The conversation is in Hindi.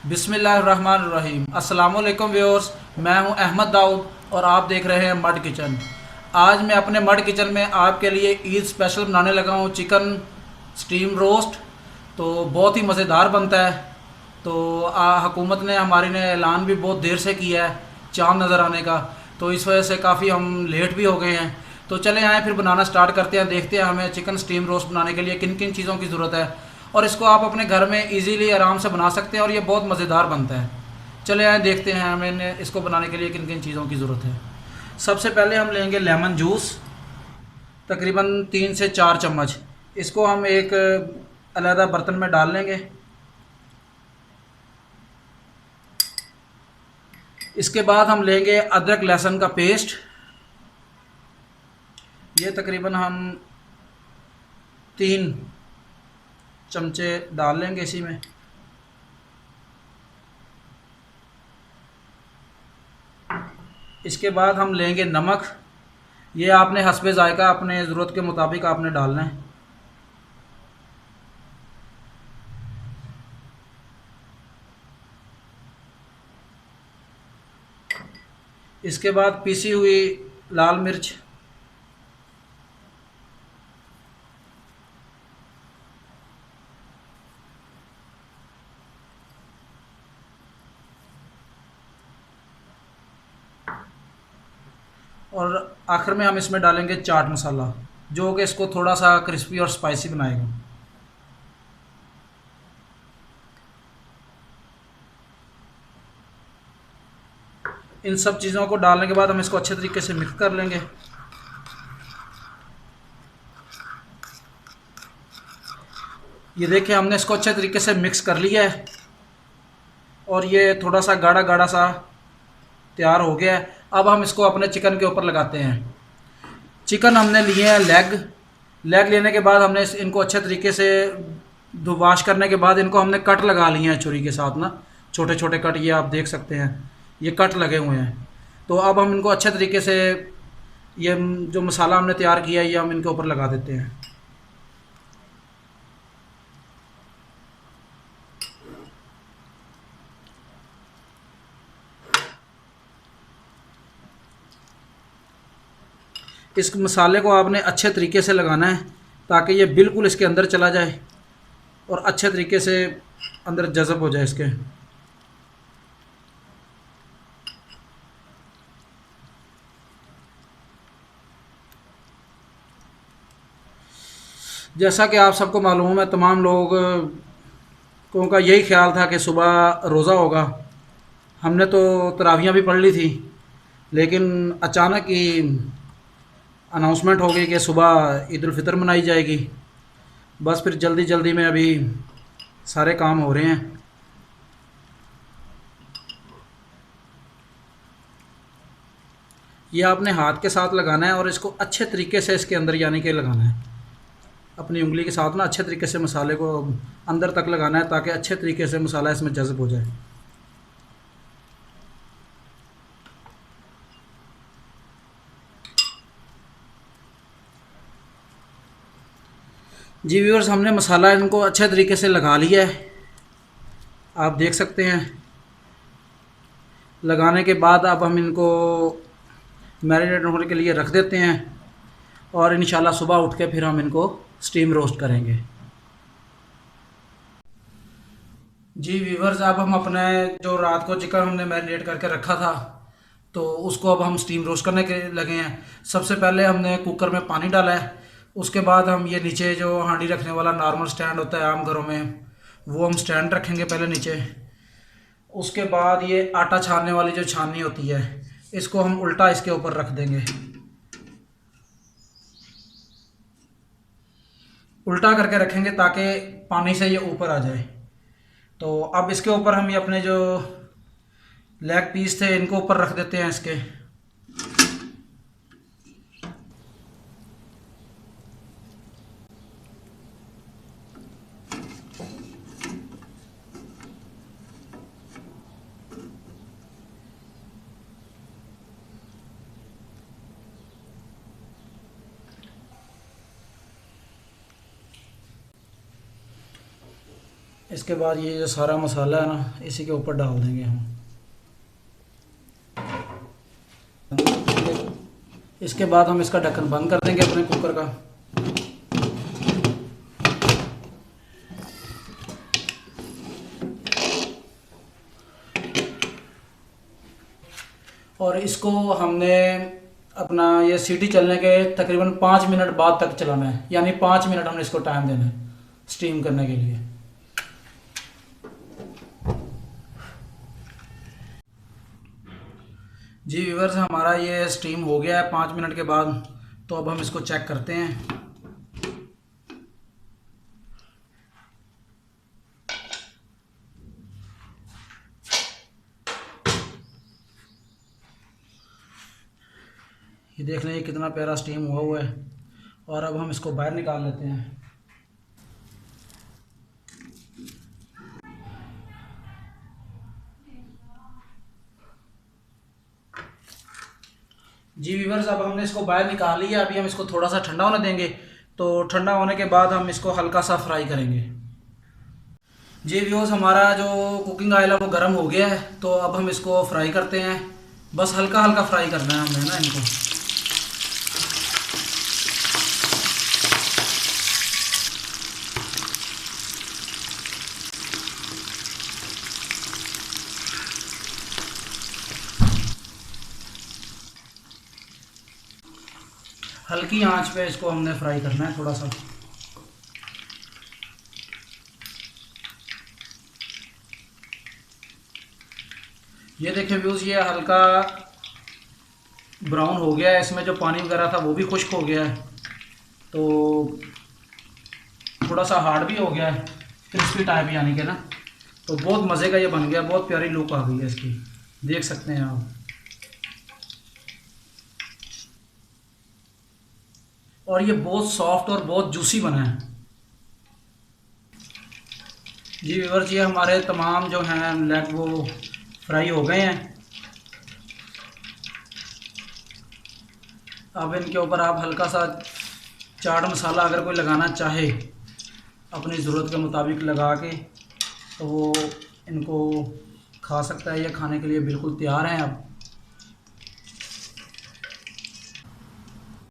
बिस्मिल्लाहिर्रहमानिर्रहीम। अस्सलाम वालेकुम व्यूअर्स, मैं हूं अहमद दाऊद और आप देख रहे हैं मड किचन। आज मैं अपने मड किचन में आपके लिए ईद स्पेशल बनाने लगा हूं चिकन स्टीम रोस्ट। तो बहुत ही मज़ेदार बनता है। तो हुकूमत ने हमारी ने ऐलान भी बहुत देर से किया है चाँद नज़र आने का, तो इस वजह से काफ़ी हम लेट भी हो गए हैं। तो चले आए फिर बनाना स्टार्ट करते हैं, देखते हैं हमें चिकन स्टीम रोस्ट बनाने के लिए किन किन चीज़ों की ज़रूरत है। और इसको आप अपने घर में इजीली आराम से बना सकते हैं और ये बहुत मज़ेदार बनता है। चले आए देखते हैं हमें इसको बनाने के लिए किन किन चीज़ों की ज़रूरत है। सबसे पहले हम लेंगे लेमन जूस, तकरीबन 3 से 4 चम्मच। इसको हम एक अलहदा बर्तन में डाल लेंगे। इसके बाद हम लेंगे अदरक लहसुन का पेस्ट। ये तकरीबन हम 3 चमचे डाल लेंगे इसी में। इसके बाद हम लेंगे नमक। ये आपने हस्बे ज़ायका अपने ज़रूरत के मुताबिक आपने डालना है। इसके बाद पीसी हुई लाल मिर्च। और आखिर में हम इसमें डालेंगे चाट मसाला, जो कि इसको थोड़ा सा क्रिस्पी और स्पाइसी बनाएगा। इन सब चीज़ों को डालने के बाद हम इसको अच्छे तरीके से मिक्स कर लेंगे। ये देखिए हमने इसको अच्छे तरीके से मिक्स कर लिया है और ये थोड़ा सा गाढ़ा गाढ़ा सा तैयार हो गया है। अब हम इसको अपने चिकन के ऊपर लगाते हैं। चिकन हमने लिए हैं लेग। लेग लेने के बाद हमने इनको अच्छे तरीके से वॉश करने के बाद इनको हमने कट लगा लिए हैं छुरी के साथ ना, छोटे छोटे कट। ये आप देख सकते हैं, ये कट लगे हुए हैं। तो अब हम इनको अच्छे तरीके से ये जो मसाला हमने तैयार किया है ये हम इनके ऊपर लगा देते हैं। इस मसाले को आपने अच्छे तरीके से लगाना है ताकि ये बिल्कुल इसके अंदर चला जाए और अच्छे तरीके से अंदर जज़ब हो जाए इसके। जैसा कि आप सबको मालूम है, तमाम लोगों का यही ख्याल था कि सुबह रोज़ा होगा। हमने तो तरावियाँ भी पढ़ ली थी, लेकिन अचानक ही अनाउंसमेंट हो गई कि सुबह ईद उल फितर मनाई जाएगी। बस फिर जल्दी जल्दी में अभी सारे काम हो रहे हैं। ये आपने हाथ के साथ लगाना है और इसको अच्छे तरीके से इसके अंदर यानी कि लगाना है। अपनी उंगली के साथ ना अच्छे तरीके से मसाले को अंदर तक लगाना है ताकि अच्छे तरीके से मसाला इसमें जज़ब हो जाए। जी व्यूअर्स, हमने मसाला इनको अच्छे तरीके से लगा लिया है, आप देख सकते हैं। लगाने के बाद अब हम इनको मैरिनेट होने के लिए रख देते हैं और इंशाल्लाह सुबह उठ के फिर हम इनको स्टीम रोस्ट करेंगे। जी व्यूअर्स, अब हम अपने जो रात को चिकन हमने मैरिनेट करके रखा था तो उसको अब हम स्टीम रोस्ट करने के लगे हैं। सबसे पहले हमने कुकर में पानी डाला है। उसके बाद हम ये नीचे जो हांडी रखने वाला नॉर्मल स्टैंड होता है आम घरों में, वो हम स्टैंड रखेंगे पहले नीचे। उसके बाद ये आटा छानने वाली जो छाननी होती है, इसको हम उल्टा इसके ऊपर रख देंगे। उल्टा करके रखेंगे ताकि पानी से ये ऊपर आ जाए। तो अब इसके ऊपर हम ये अपने जो लेग पीस थे इनको ऊपर रख देते हैं इसके। इसके बाद ये जो सारा मसाला है ना, इसी के ऊपर डाल देंगे हम। इसके बाद हम इसका ढक्कन बंद कर देंगे अपने कुकर का। और इसको हमने अपना ये सीटी चलने के तकरीबन 5 मिनट बाद तक चलाना है, यानी 5 मिनट हमने इसको टाइम देना है स्टीम करने के लिए। जी व्यूअर्स, हमारा ये स्टीम हो गया है 5 मिनट के बाद। तो अब हम इसको चेक करते हैं। ये देख लें कितना प्यारा स्टीम हुआ है। और अब हम इसको बाहर निकाल लेते हैं। जी व्यूअर्स, अब हमने इसको बाहर निकाल लिया। अभी हम इसको थोड़ा सा ठंडा होने देंगे। तो ठंडा होने के बाद हम इसको हल्का सा फ्राई करेंगे। जी व्यूअर्स, हमारा जो कुकिंग ऑयल है वो गर्म हो गया है। तो अब हम इसको फ्राई करते हैं। बस हल्का हल्का फ्राई करना है हमें ना इनको। हल्की आंच पे इसको हमने फ्राई करना है थोड़ा सा। ये देखिए व्यूज़, ये हल्का ब्राउन हो गया है। इसमें जो पानी वगैरह था वो भी खुश्क हो गया है। तो थोड़ा सा हार्ड भी हो गया है, क्रिस्पी टाइप यानी कि ना। तो बहुत मज़े का ये बन गया, बहुत प्यारी लुक आ गई है इसकी, देख सकते हैं आप। और ये बहुत सॉफ्ट और बहुत जूसी बना है। जी व्यूअर्स, ये हमारे तमाम जो हैं लेग वो फ्राई हो गए हैं। अब इनके ऊपर आप हल्का सा चाट मसाला अगर कोई लगाना चाहे अपनी ज़रूरत के मुताबिक लगा के, तो वो इनको खा सकता है। ये खाने के लिए बिल्कुल तैयार हैं अब।